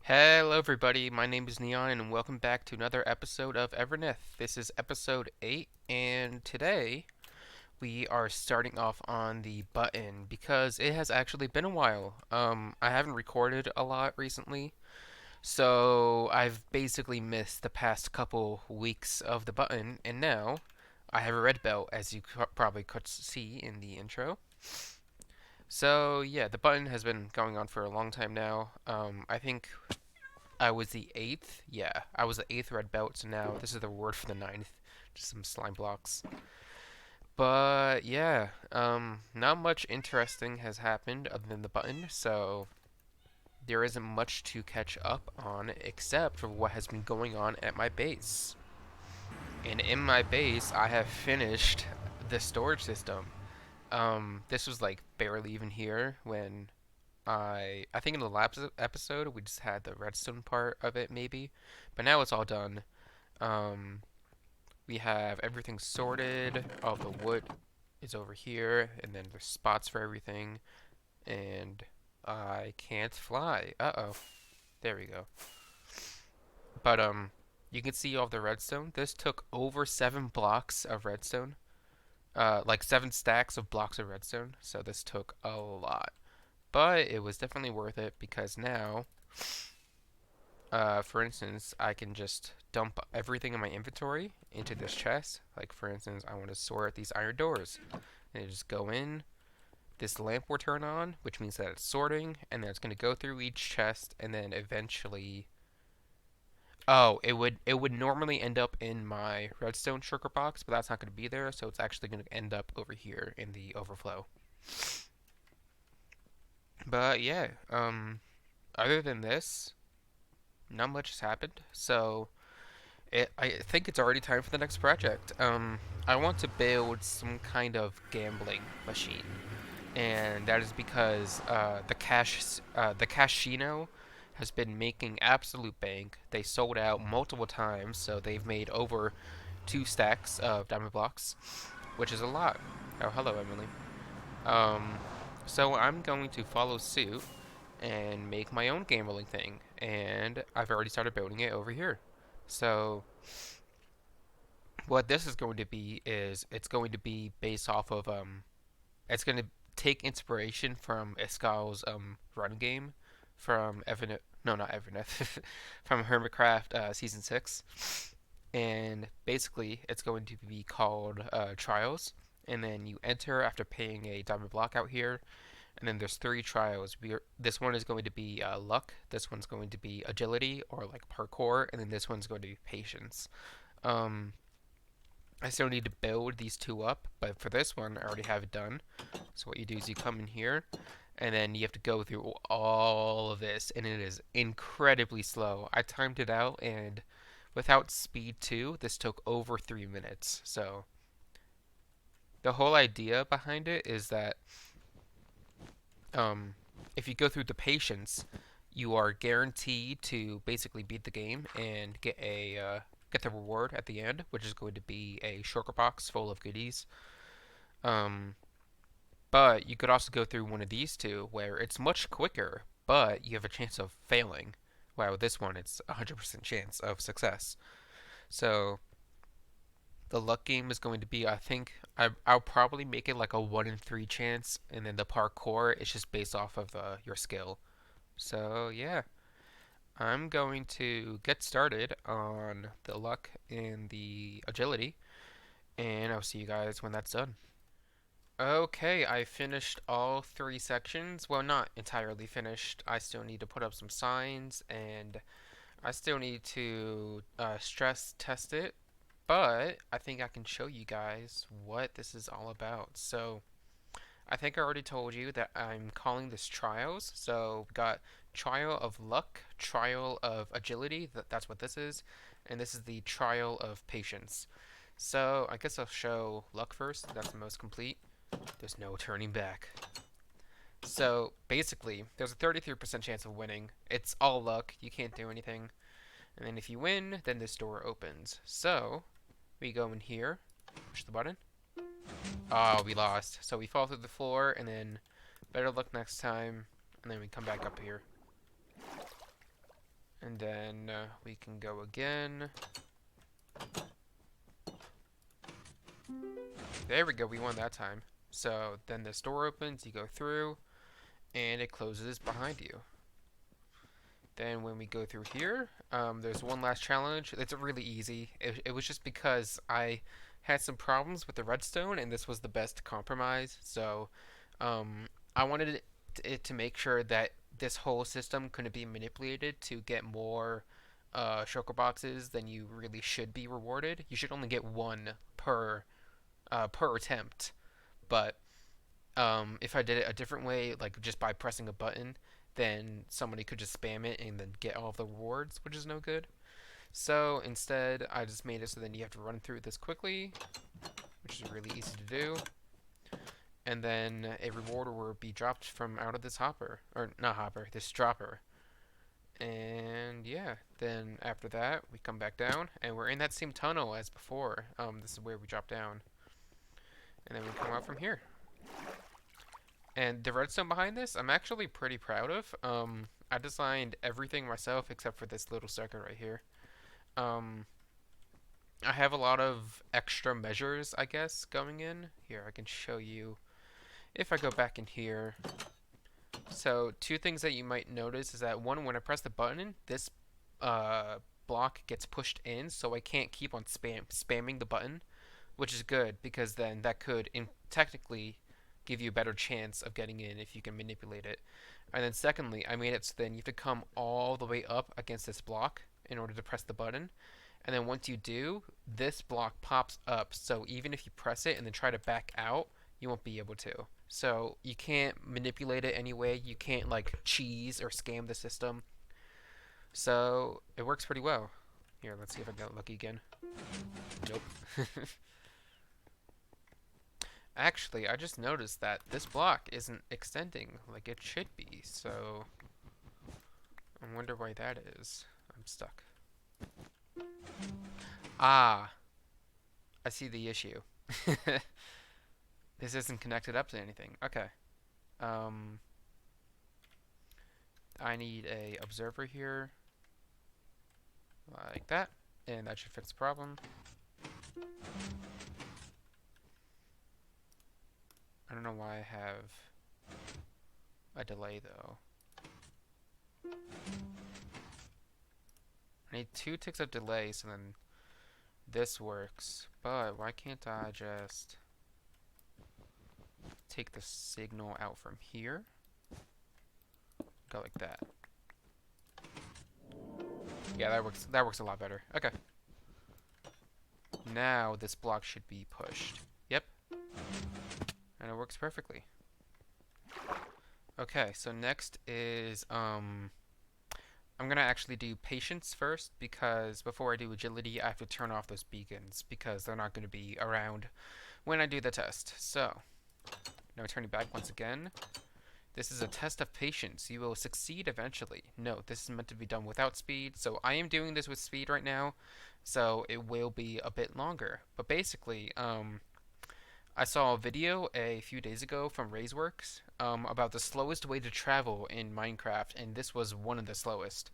Hello, everybody. My name is Neon, and welcome back to another episode of Everneth. This is episode 8, and today we are starting off on the button because it has actually been a while. I haven't recorded a lot recently, so I've basically missed the past couple weeks of the button, and now I have a red belt, as you probably could see in the intro. So yeah, the button has been going on for a long time now. I think I was the eighth. Yeah, I was the eighth red belt. So now this is the reward for the ninth. Just some slime blocks. But yeah, not much interesting has happened other than the button. So there isn't much to catch up on except for what has been going on at my base. And in my base, I have finished the storage system. This was like barely even here when I think in the last episode we just had the redstone part of it maybe, but now it's all done. Um, we have everything sorted. All the wood is over here, and then there's spots for everything. And I can't fly. Uh-oh. There we go. But you can see all the redstone. This took over 7 blocks of redstone. Like 7 stacks of blocks of redstone. So this took a lot. But it was definitely worth it because now for instance, I can just dump everything in my inventory into this chest. Like, for instance, I want to sort these iron doors. And you just go in, this lamp will turn on, which means that it's sorting, and then it's going to go through each chest, and then eventually... Oh, it would normally end up in my redstone sugar box, but that's not going to be there, so it's actually going to end up over here in the overflow. But yeah, other than this, not much has happened. So I think it's already time for the next project. I want to build some kind of gambling machine, and that is because the casino has been making absolute bank. They sold out multiple times, so they've made over 2 stacks of diamond blocks, which is a lot. Oh, hello, Emily. Um, so I'm going to follow suit and make my own gambling thing, and I've already started building it over here. So what this is going to be is it's going to be based off of it's going to take inspiration from Escal's run game from Everneth, no, not Everneth, from Hermitcraft season 6. And basically it's going to be called trials, and then you enter after paying a diamond block out here, and then there's 3 trials. This one is going to be luck, this one's going to be agility or like parkour, and then this one's going to be patience. um I still need to build these 2 up, but for this one, I already have it done. So what you do is you come in here, and then you have to go through all of this, and it is incredibly slow. I timed it out, and without speed 2, this took over 3 minutes. So the whole idea behind it is that um, if you go through the patience, you are guaranteed to basically beat the game and get the reward at the end, which is going to be a shulker box full of goodies. Um, but you could also go through one of these two where it's much quicker, but you have a chance of failing. While with this one, it's 100% chance of success. So the luck game is going to be, I think, I'll probably make it like a 1 in 3 chance, and then the parkour is just based off of your skill. So yeah, I'm going to get started on the luck and the agility, and I'll see you guys when that's done. Okay, I finished all 3 sections. Well, not entirely finished. I still need to put up some signs, and I still need to stress test it. But I think I can show you guys what this is all about. So, I think I already told you that I'm calling this trials. So, we got trial of luck, trial of agility, that's what this is, and this is the trial of patience. So, I guess I'll show luck first. That's the most complete. There's no turning back. So basically, there's a 33% chance of winning. It's all luck. You can't do anything. And then if you win, then this door opens. So we go in here, push the button. Oh, we lost. So we fall through the floor, and then better luck next time. And then we come back up here. And then we can go again. There we go, we won that time. So then this door opens, you go through, and it closes behind you. Then when we go through here, there's one last challenge. It's really easy. It was just because I had some problems with the redstone, and this was the best compromise. So I wanted it to make sure that this whole system couldn't be manipulated to get more shulker boxes than you really should be rewarded. You should only get one per attempt. But if I did it a different way, like just by pressing a button, then somebody could just spam it and then get all of the rewards, which is no good. So instead, I just made it so then you have to run through this quickly, which is really easy to do. And then a reward will be dropped from out of this hopper, or not hopper, this dropper. And yeah, then after that, we come back down, and we're in that same tunnel as before. This is where we drop down. And then we come out from here. And the redstone behind this, I'm actually pretty proud of. I designed everything myself except for this little circuit right here. Um, I have a lot of extra measures, I guess, going in. Here, I can show you. If I go back in here. So, two things that you might notice is that, one, when I press the button, this block gets pushed in, so I can't keep on spamming the button, which is good, because then that could technically give you a better chance of getting in if you can manipulate it. And then secondly, I made it so then you have to come all the way up against this block in order to press the button. And then once you do, this block pops up. So even if you press it and then try to back out, you won't be able to. So you can't manipulate it anyway. You can't like cheese or scam the system. So it works pretty well. Here, let's see if I got lucky again. Nope. Actually, I just noticed that this block isn't extending like it should be, so I wonder why that is. I'm stuck. Ah, I see the issue. This isn't connected up to anything. Okay. Um, I need a observer here, like that, and that should fix the problem. I don't know why I have a delay though. I need 2 ticks of delay so then this works. But why can't I just take the signal out from here? Go like that. Yeah, that works a lot better. Okay. Now this block should be pushed. Yep. And it works perfectly. Okay, so next is I'm gonna actually do patience first, because before I do agility I have to turn off those beacons because they're not gonna be around when I do the test. So now turning back once again. This is a test of patience. You will succeed eventually. Note, this is meant to be done without speed, so I am doing this with speed right now, so it will be a bit longer. But basically, I saw a video a few days ago from RaiseWorks about the slowest way to travel in Minecraft, and this was one of the slowest.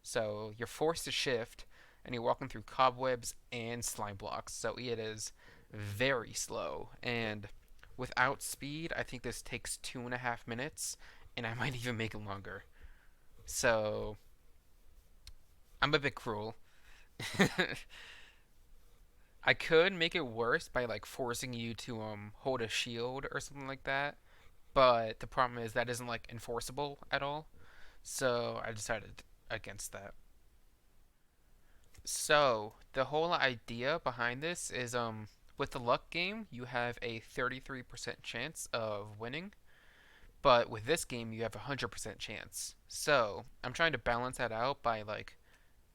So you're forced to shift, and you're walking through cobwebs and slime blocks, so it is very slow. And without speed, I think this takes 2.5 minutes, and I might even make it longer. So I'm a bit cruel. I could make it worse by like forcing you to hold a shield or something like that, but the problem is that isn't like enforceable at all. So I decided against that. So the whole idea behind this is with the luck game you have a 33% chance of winning, but with this game you have a 100% chance. So I'm trying to balance that out by like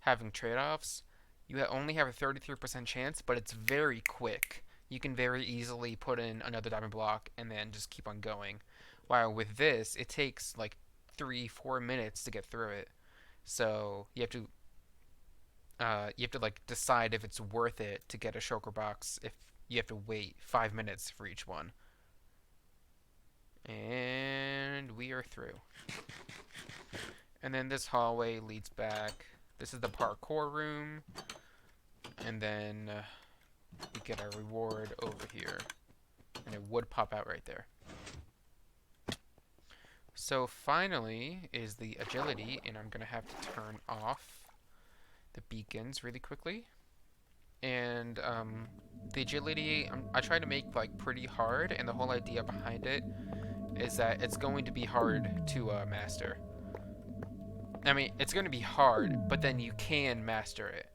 having trade-offs. You only have a 33% chance, but it's very quick. You can very easily put in another diamond block and then just keep on going. While with this, it takes like 3-4 minutes to get through it. So you have to like decide if it's worth it to get a shulker box if you have to wait 5 minutes for each one. And we are through. And then this hallway leads back This is the parkour room, and then we get our reward over here, and it would pop out right there. So finally is the agility, and I'm gonna have to turn off the beacons really quickly. And the agility, I try to make like pretty hard, and the whole idea behind it is that it's going to be hard to master. I mean, it's going to be hard, but then you can master it,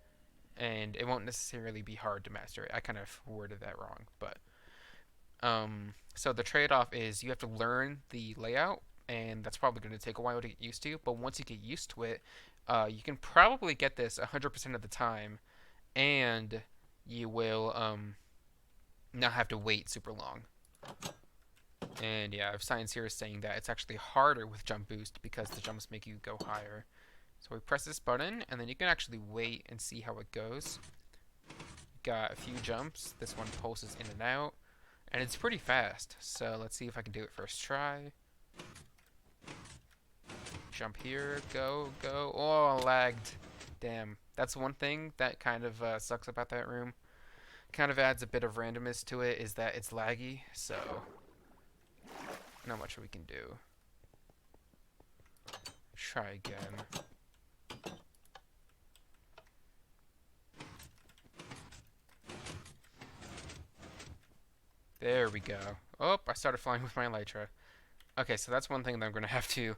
and it won't necessarily be hard to master it. I kind of worded that wrong, but so the trade-off is you have to learn the layout, and that's probably going to take a while to get used to. But once you get used to it, you can probably get this 100% of the time, and you will not have to wait super long. And yeah, science here is saying that it's actually harder with jump boost because the jumps make you go higher. So we press this button, and then you can actually wait and see how it goes. Got a few jumps. This one pulses in and out, and it's pretty fast. So let's see if I can do it first try. Jump here, go, go. Oh, lagged. Damn. That's one thing that kind of sucks about that room. Kind of adds a bit of randomness to it, is that it's laggy, so not much we can do. Try again. There we go. Oh, I started flying with my elytra. Okay, so that's one thing that I'm going to have to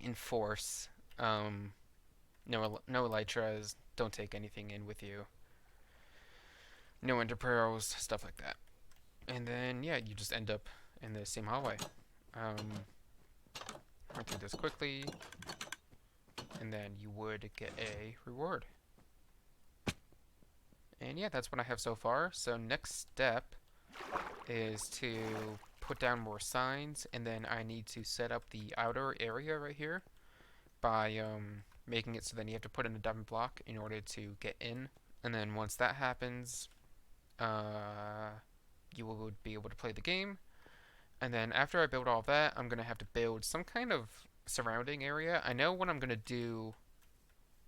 enforce. No elytras. Don't take anything in with you. No ender pearls, stuff like that. And then, yeah, you just end up in the same hallway. Run through this quickly, and then you would get a reward. And yeah, that's what I have so far. So next step is to put down more signs, and then I need to set up the outer area right here by making it so then you have to put in a diamond block in order to get in. And then once that happens, you will be able to play the game. And then after I build all of that, I'm going to have to build some kind of surrounding area. I know what I'm going to do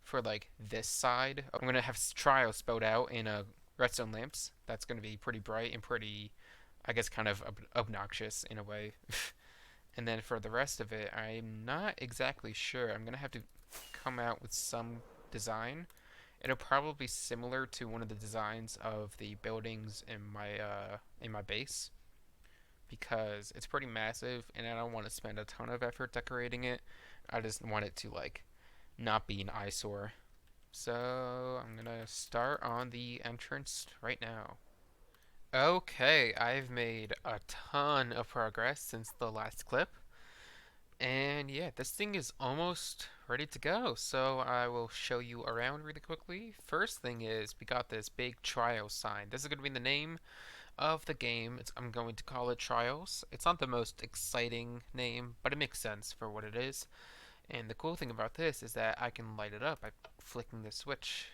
for like this side. I'm going to have trials spelled out in redstone lamps. That's going to be pretty bright and pretty, I guess, kind of obnoxious in a way. And then for the rest of it, I'm not exactly sure. I'm going to have to come out with some design. It'll probably be similar to one of the designs of the buildings in my base, because it's pretty massive and I don't want to spend a ton of effort decorating it. I just want it to like not be an eyesore. So I'm gonna start on the entrance right now. Okay, I've made a ton of progress since the last clip. And yeah, this thing is almost ready to go. So I will show you around really quickly. First thing is we got this big trial sign. This is going to be the name of the game. I'm going to call it Trials. It's not the most exciting name, but it makes sense for what it is. And the cool thing about this is that I can light it up by flicking the switch.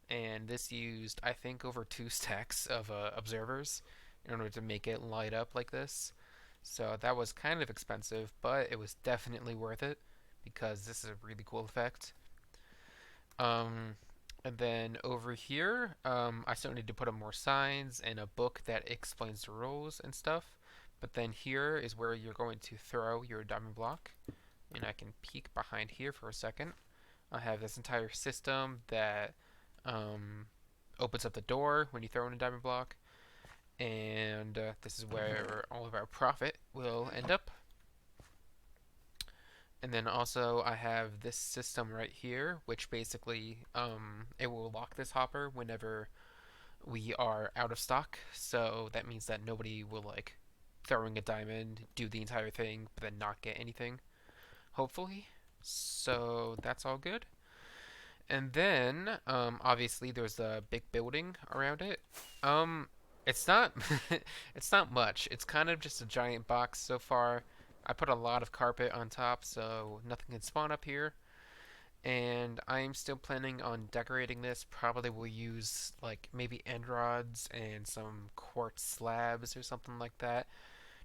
And this used, I think, over 2 stacks of observers in order to make it light up like this. So that was kind of expensive, but it was definitely worth it because this is a really cool effect. Um, and then over here, I still need to put up more signs and a book that explains the rules and stuff. But then here is where you're going to throw your diamond block. And I can peek behind here for a second. I have this entire system that opens up the door when you throw in a diamond block. And this is where all of our profit will end up. And then also I have this system right here, which basically it will lock this hopper whenever we are out of stock. So that means that nobody will like throwing a diamond, do the entire thing, but then not get anything. Hopefully. So that's all good. And then obviously there's a big building around it. It's not it's not much. It's kind of just a giant box so far. I put a lot of carpet on top, so nothing can spawn up here. And I'm still planning on decorating this. Probably will use like maybe end rods and some quartz slabs or something like that.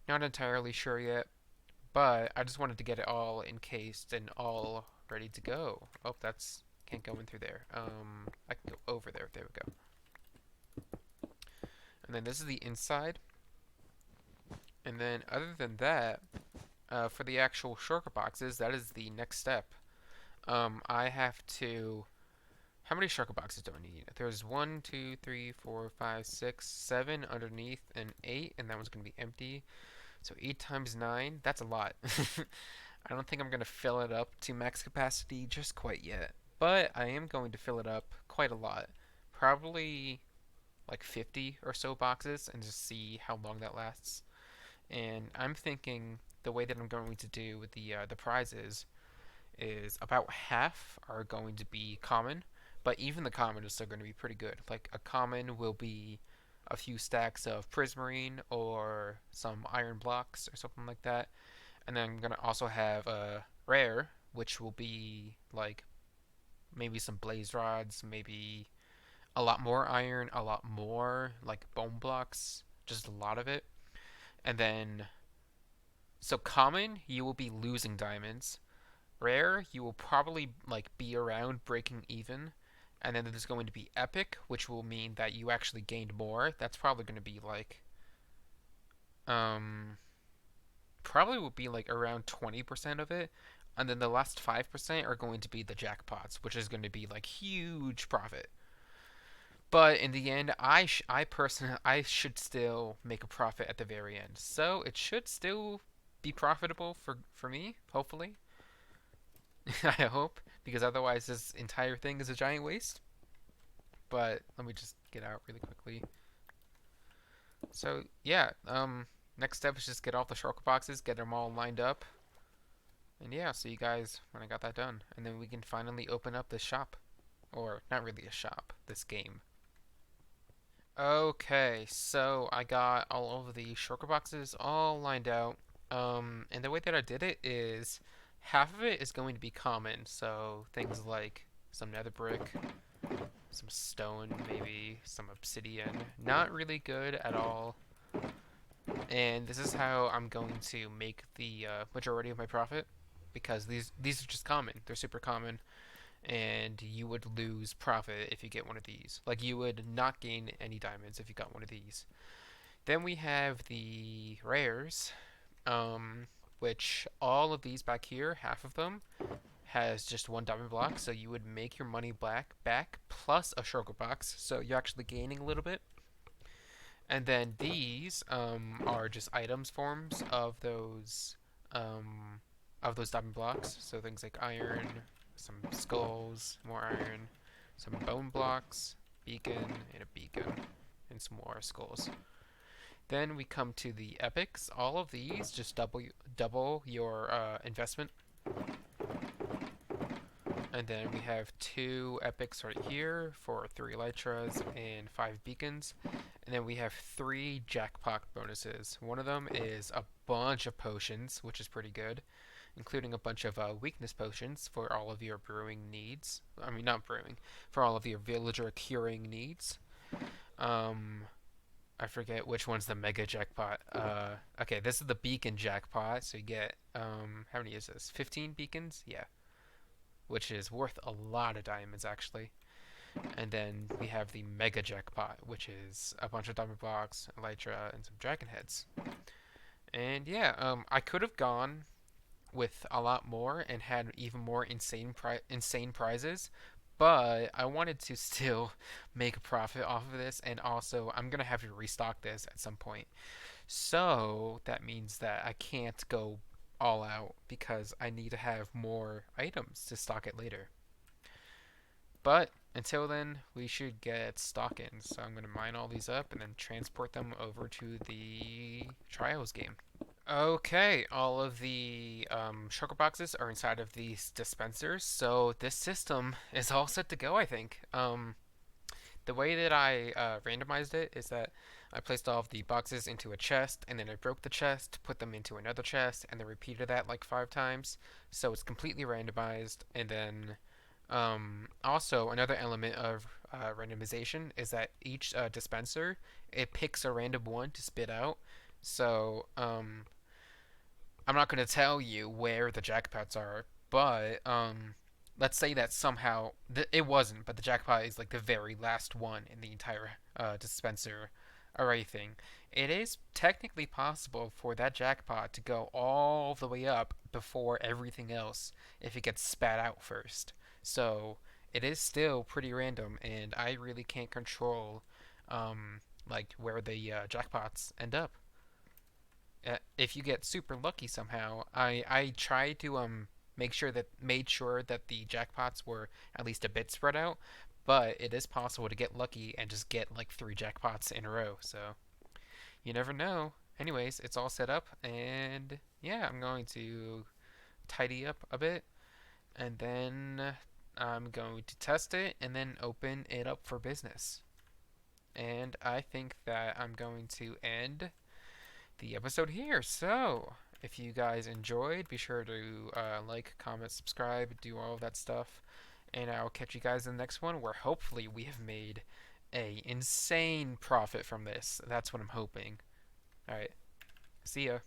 Not entirely sure yet, but I just wanted to get it all encased and all ready to go. Oh, that's Can't go in through there. I can go over there. There we go. And then this is the inside. And then other than that, for the actual shulker boxes, that is the next step. I have to. How many shulker boxes do I need? There's one, two, three, four, five, six, seven underneath, and eight, and that one's gonna be empty. So 8 times 9, that's a lot. I don't think I'm going to fill it up to max capacity just quite yet. But I am going to fill it up quite a lot. Probably like 50 or so boxes and just see how long that lasts. And I'm thinking the way that I'm going to do with the prizes is about half are going to be common, but even the common is still going to be pretty good. Like a common will be a few stacks of prismarine or some iron blocks or something like that. And then I'm gonna also have a rare, which will be like maybe some blaze rods, maybe a lot more iron, a lot more like bone blocks, just a lot of it. And then so common, you will be losing diamonds. Rare, you will probably like be around breaking even. And then there's going to be epic, which will mean that you actually gained more. That's probably going to be like um probably would be like around 20% of it. And then the last 5% are going to be the jackpots, which is going to be like huge profit. But in the end, I personally I should still make a profit at the very end. So it should still be profitable for me, hopefully. I hope, because otherwise this entire thing is a giant waste. But let me just get out really quickly. So yeah, next step is just get all the shulker boxes, get them all lined up, and yeah, I'll see you guys when I got that done. And then we can finally open up this shop. Or, not really a shop, this game. Okay, so I got all of the shulker boxes all lined out. And the way that I did it is half of it is going to be common. So things like some nether brick, some stone, maybe some obsidian. Not really good at all. And this is how I'm going to make the majority of my profit because these are just common. They're super common, and you would lose profit if you get one of these. Like you would not gain any diamonds if you got one of these. Then we have the rares, um, which all of these back here, half of them has just one diamond block, so you would make your money back plus a shulker box, so you're actually gaining a little bit. And then these are just items forms um, of those diamond blocks. So things like iron, some skulls, more iron, some bone blocks, beacon, and a beacon, and some more skulls. Then we come to the epics. All of these just double your investment. And then we have 2 epics right here for 3 elytras and 5 beacons. And then we have 3 jackpot bonuses. One of them is a bunch of potions, which is pretty good, including a bunch of weakness potions for all of your brewing needs. I mean, not brewing, for all of your villager curing needs. Um, I forget which one's the mega jackpot. Okay, this is the beacon jackpot. So you get, how many is this? 15 beacons? Yeah, which is worth a lot of diamonds actually. And then we have the mega jackpot, which is a bunch of diamond blocks, elytra, and some dragon heads. And yeah, I could have gone with a lot more and had even more insane prizes, but I wanted to still make a profit off of this, and also I'm gonna have to restock this at some point. So that means that I can't go all out because I need to have more items to stock it later. But until then, we should get stock in. So I'm going to mine all these up and then transport them over to the trials game. Okay, all of the shulker boxes are inside of these dispensers, so this system is all set to go, I think. The way that I randomized it is that I placed all of the boxes into a chest, and then I broke the chest, put them into another chest, and then repeated that like 5 times. So it's completely randomized, and then also, another element of randomization is that each dispenser it picks a random one to spit out. So I'm not going to tell you where the jackpots are, but let's say that somehow it wasn't, but the jackpot is like the very last one in the entire dispenser or anything. It is technically possible for that jackpot to go all the way up before everything else if it gets spat out first. So it is still pretty random, and I really can't control like where the jackpots end up. If you get super lucky somehow, I try to made sure that the jackpots were at least a bit spread out, but it is possible to get lucky and just get like three jackpots in a row. So you never know. Anyways, it's all set up, and yeah, I'm going to tidy up a bit, and then I'm going to test it, and then open it up for business. And I think that I'm going to end the episode here. So, if you guys enjoyed, be sure to like, comment, subscribe, do all of that stuff. And I'll catch you guys in the next one where hopefully we have made a insane profit from this. That's what I'm hoping. Alright, see ya.